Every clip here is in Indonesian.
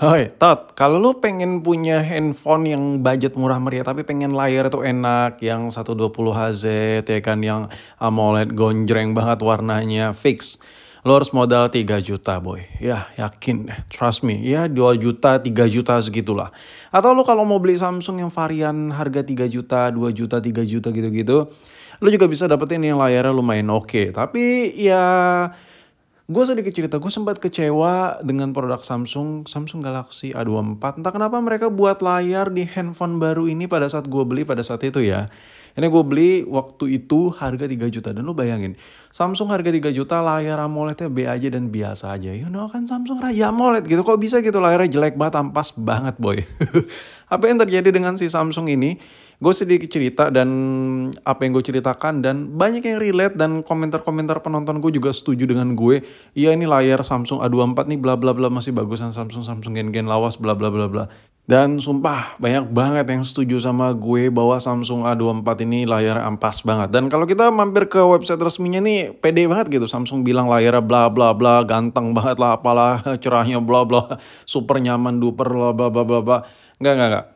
Hoi, Tot, kalau lu pengen punya handphone yang budget murah meriah tapi pengen layar tuh enak yang 120 Hz ya kan yang AMOLED gonjreng banget warnanya fix. Lu harus modal 3 juta boy. Ya, yakin deh, trust me. Ya 2 juta, 3 juta segitulah. Atau lu kalau mau beli Samsung yang varian harga 3 juta, 2 juta, 3 juta gitu-gitu, lu juga bisa dapetin yang layarnya lumayan oke. Tapi ya gue sedikit cerita, gue sempat kecewa dengan produk Samsung Galaxy A24. Entah kenapa mereka buat layar di handphone baru ini pada saat gue beli pada saat itu ya. Ini gue beli waktu itu harga 3 juta. Dan lu bayangin, Samsung harga 3 juta layar AMOLED-nya B aja dan biasa aja. You know kan Samsung Raja AMOLED gitu. Kok bisa gitu layarnya jelek banget, ampas banget boy. Apa yang terjadi dengan si Samsung ini? Gue sedikit cerita dan apa yang gue ceritakan dan banyak yang relate dan komentar-komentar penonton gue juga setuju dengan gue. Iya ini layar Samsung A24 nih bla bla bla masih bagusan Samsung gen-gen lawas bla bla bla bla. Dan sumpah banyak banget yang setuju sama gue bahwa Samsung A24 ini layar ampas banget. Dan kalau kita mampir ke website resminya nih pede banget gitu. Samsung bilang layarnya bla bla bla, ganteng banget lah apalah, cerahnya bla bla, super nyaman duper bla bla bla bla. Enggak.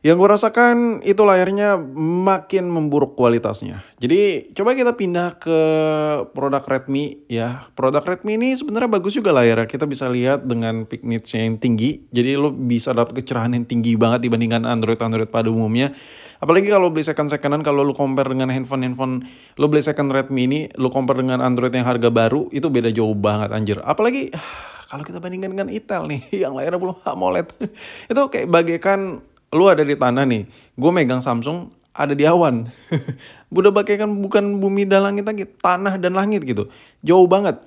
Yang gue rasakan itu layarnya makin memburuk kualitasnya. Jadi coba kita pindah ke produk Redmi ya. Produk Redmi ini sebenarnya bagus juga layarnya. Kita bisa lihat dengan peak nits-nya yang tinggi. Jadi lo bisa dapat kecerahan yang tinggi banget dibandingkan Android pada umumnya. Apalagi kalau beli second-secondan, kalau lo compare dengan handphone lo beli second Redmi ini, lo compare dengan Android yang harga baru, itu beda jauh banget anjir. Apalagi kalau kita bandingkan dengan Itel nih, yang layarnya belum AMOLED. Itu kayak bagaikan lu ada di tanah nih, gue megang Samsung ada di awan. Udah bagaikan bukan bumi dan langit lagi, tanah dan langit gitu. Jauh banget.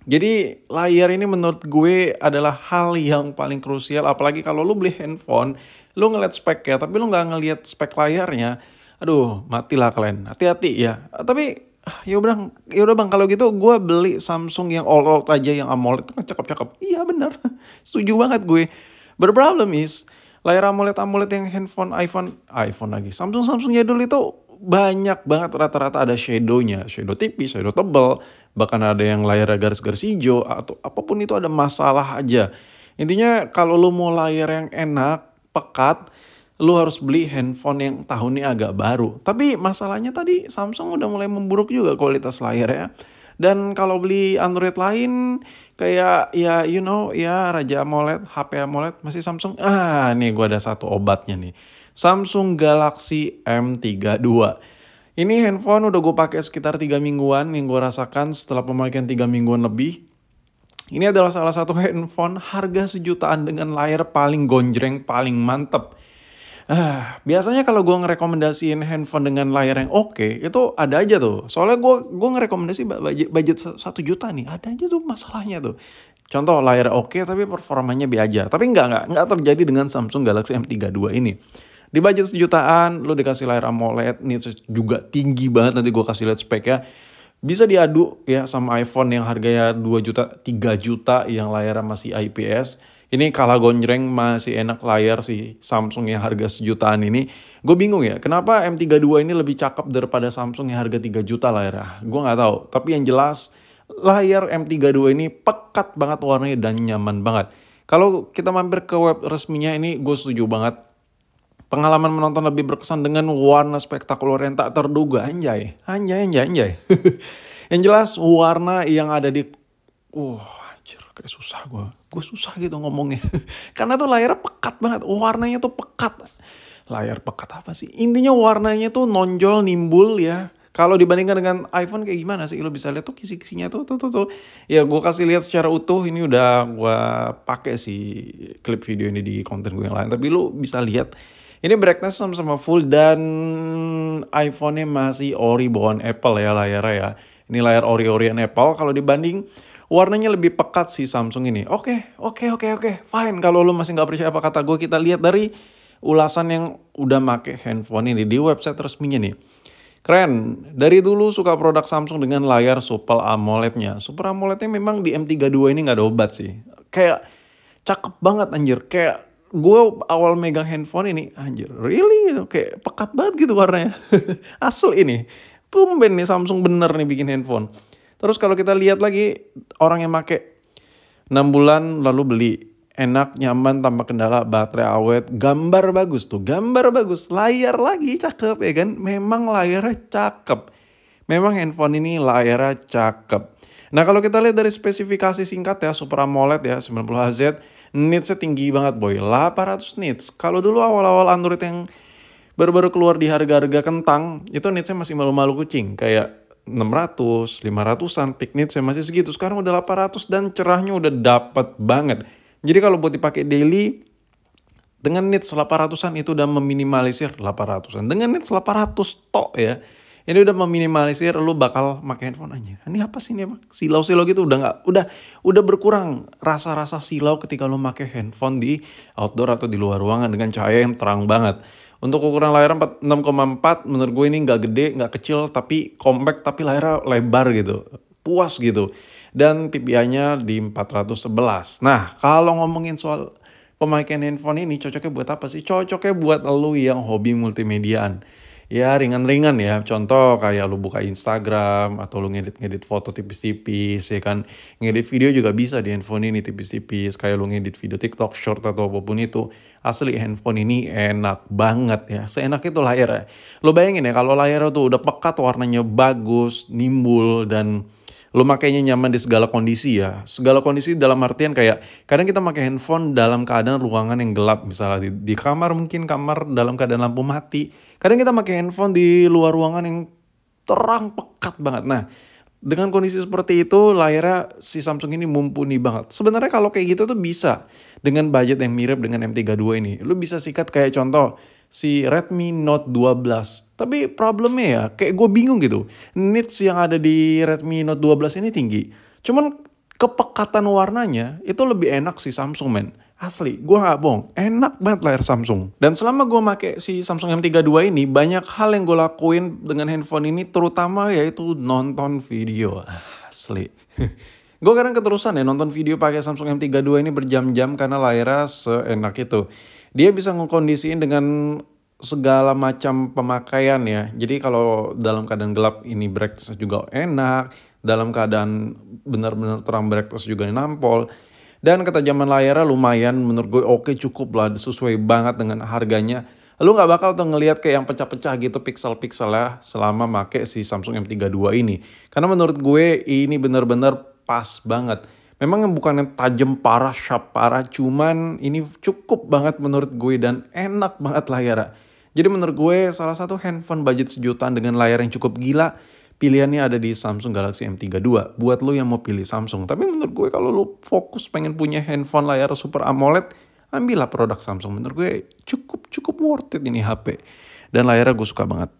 Jadi layar ini menurut gue adalah hal yang paling krusial. Apalagi kalau lu beli handphone, lu ngeliat speknya, tapi lu nggak ngeliat spek layarnya. Aduh, matilah kalian. Hati-hati ya. Tapi ya udah bang, kalau gitu gue beli Samsung yang all aja yang AMOLED kan cakep-cakep. Iya benar, setuju banget gue. But the problem is layar AMOLED yang handphone iPhone lagi. Samsung jadul itu banyak banget rata-rata ada shadownya. Shadow tipis, shadow tebal. Bahkan ada yang layar garis-garis hijau. Atau apapun itu ada masalah aja. Intinya kalau lu mau layar yang enak, pekat, lu harus beli handphone yang tahunnya agak baru. Tapi masalahnya tadi Samsung udah mulai memburuk juga kualitas layarnya. Dan kalau beli Android lain kayak ya you know ya Raja AMOLED, HP AMOLED masih Samsung. Nih gue ada satu obatnya nih. Samsung Galaxy M32. Ini handphone udah gue pakai sekitar 3 mingguan yang gue rasakan setelah pemakaian 3 mingguan lebih. Ini adalah salah satu handphone harga sejutaan dengan layar paling gonjreng, paling mantep. Biasanya kalau gue ngerekomendasiin handphone dengan layar yang oke, itu ada aja tuh. Soalnya gue ngerekomendasi budget 1 juta nih, ada aja tuh masalahnya tuh. Contoh layar oke tapi performanya B aja. Tapi nggak terjadi dengan Samsung Galaxy M32 ini. Di budget 1 jutaan, lo dikasih layar AMOLED, nits juga tinggi banget, nanti gue kasih lihat speknya. Bisa diadu ya sama iPhone yang harganya 2 juta, 3 juta yang layarnya masih IPS. Ini kalah gonjreng masih enak layar si Samsung yang harga 1 jutaan ini. Gue bingung ya, kenapa M32 ini lebih cakep daripada Samsung yang harga 3 juta layarnya. Gue nggak tahu, tapi yang jelas layar M32 ini pekat banget warnanya dan nyaman banget. Kalau kita mampir ke web resminya ini, gue setuju banget. Pengalaman menonton lebih berkesan dengan warna spektakuler yang tak terduga. Anjay. Yang jelas warna yang ada di... Anjir, kayak susah gue. Gue susah gitu ngomongnya. Karena tuh layarnya pekat banget. Warnanya tuh pekat. Layar pekat apa sih? Intinya warnanya tuh nonjol, nimbul ya. Kalau dibandingkan dengan iPhone kayak gimana sih? Lo bisa lihat tuh kisi-kisinya tuh. Ya gue kasih lihat secara utuh. Ini udah gue pakai sih klip video ini di konten gue yang lain. Tapi lo bisa lihat. Ini brightness sama full dan iPhone-nya masih ori bawaan Apple ya layarnya ya. Ini layar ori-orian Apple. Kalau dibanding warnanya lebih pekat sih Samsung ini. Oke. Fine. Kalau lu masih nggak percaya apa kata gue, kita lihat dari ulasan yang udah make handphone ini di website resminya nih. Keren. Dari dulu suka produk Samsung dengan layar Super AMOLED-nya. Super AMOLED-nya memang di M32 ini nggak ada obat sih. Kayak cakep banget anjir. Kayak gue awal megang handphone ini, anjir, really? Kayak pekat banget gitu warnanya. Asli ini. Tumben nih Samsung bener nih bikin handphone. Terus kalau kita lihat lagi orang yang make 6 bulan lalu beli enak, nyaman, tanpa kendala, baterai awet, gambar bagus tuh, gambar bagus, layar lagi cakep ya kan, memang layarnya cakep. Memang handphone ini layarnya cakep. Nah kalau kita lihat dari spesifikasi singkat ya, Super AMOLED ya 90Hz, nitsnya tinggi banget boy, 800 nits. Kalau dulu awal-awal Android yang baru-baru keluar di harga-harga kentang, itu nitsnya masih malu-malu kucing, kayak 600, 500-an, peak nitsnya masih segitu. Sekarang udah 800 dan cerahnya udah dapet banget. Jadi kalau buat dipakai daily, dengan nits 800-an itu udah meminimalisir 800-an. Dengan nits 800 tok ya. Ini udah meminimalisir lu bakal pakai handphone aja. Ini apa sih ini apa? Silau-silau gitu udah nggak, udah berkurang rasa-rasa silau ketika lu pakai handphone di outdoor atau di luar ruangan dengan cahaya yang terang banget. Untuk ukuran layar 6,4 menurut gue ini nggak gede, nggak kecil, tapi compact, tapi layarnya lebar gitu. Puas gitu. Dan PPI-nya di 411. Nah, kalau ngomongin soal pemakaian handphone ini cocoknya buat apa sih? Cocoknya buat lu yang hobi multimediaan. Ya ringan-ringan ya, contoh kayak lu buka Instagram atau lu ngedit-ngedit foto tipis-tipis ya kan. Ngedit video juga bisa di handphone ini tipis-tipis, kayak lu ngedit video TikTok, short atau apapun itu. Asli handphone ini enak banget ya, seenak itu layarnya. Lu bayangin ya kalau layarnya tuh udah pekat, warnanya bagus, nimbul, dan lu makainya nyaman di segala kondisi ya. Segala kondisi dalam artian kayak kadang kita pakai handphone dalam keadaan ruangan yang gelap, misalnya di kamar, mungkin kamar dalam keadaan lampu mati. Kadang kita pakai handphone di luar ruangan yang terang pekat banget. Nah, dengan kondisi seperti itu layarnya si Samsung ini mumpuni banget. Sebenarnya kalau kayak gitu tuh bisa dengan budget yang mirip dengan M32 ini. Lu bisa sikat kayak contoh si Redmi Note 12. Tapi problemnya ya kayak gue bingung gitu. Nits yang ada di Redmi Note 12 ini tinggi. Cuman kepekatan warnanya itu lebih enak si Samsung men. Asli, gue gak bohong, enak banget layar Samsung. Dan selama gue make si Samsung M32 ini, banyak hal yang gue lakuin dengan handphone ini, terutama yaitu nonton video. Asli. Gue kadang keterusan ya nonton video pakai Samsung M32 ini berjam-jam karena layarnya seenak itu. Dia bisa ngekondisiin dengan segala macam pemakaian ya. Jadi kalau dalam keadaan gelap ini brightness juga enak, dalam keadaan benar-benar terang brightness juga nampol. Dan ketajaman layarnya lumayan, menurut gue oke, cukup lah, sesuai banget dengan harganya. Lu nggak bakal tuh ngelihat kayak yang pecah-pecah gitu pixel-pixel ya selama make si Samsung M32 ini. Karena menurut gue ini benar-benar pas banget. Memang bukan yang tajam parah, sharp parah, cuman ini cukup banget menurut gue dan enak banget layarnya. Jadi menurut gue salah satu handphone budget sejutaan dengan layar yang cukup gila, pilihannya ada di Samsung Galaxy M32 buat lo yang mau pilih Samsung. Tapi menurut gue kalau lo fokus pengen punya handphone layar Super AMOLED, ambillah produk Samsung. Menurut gue cukup worth it ini HP. Dan layarnya gue suka banget.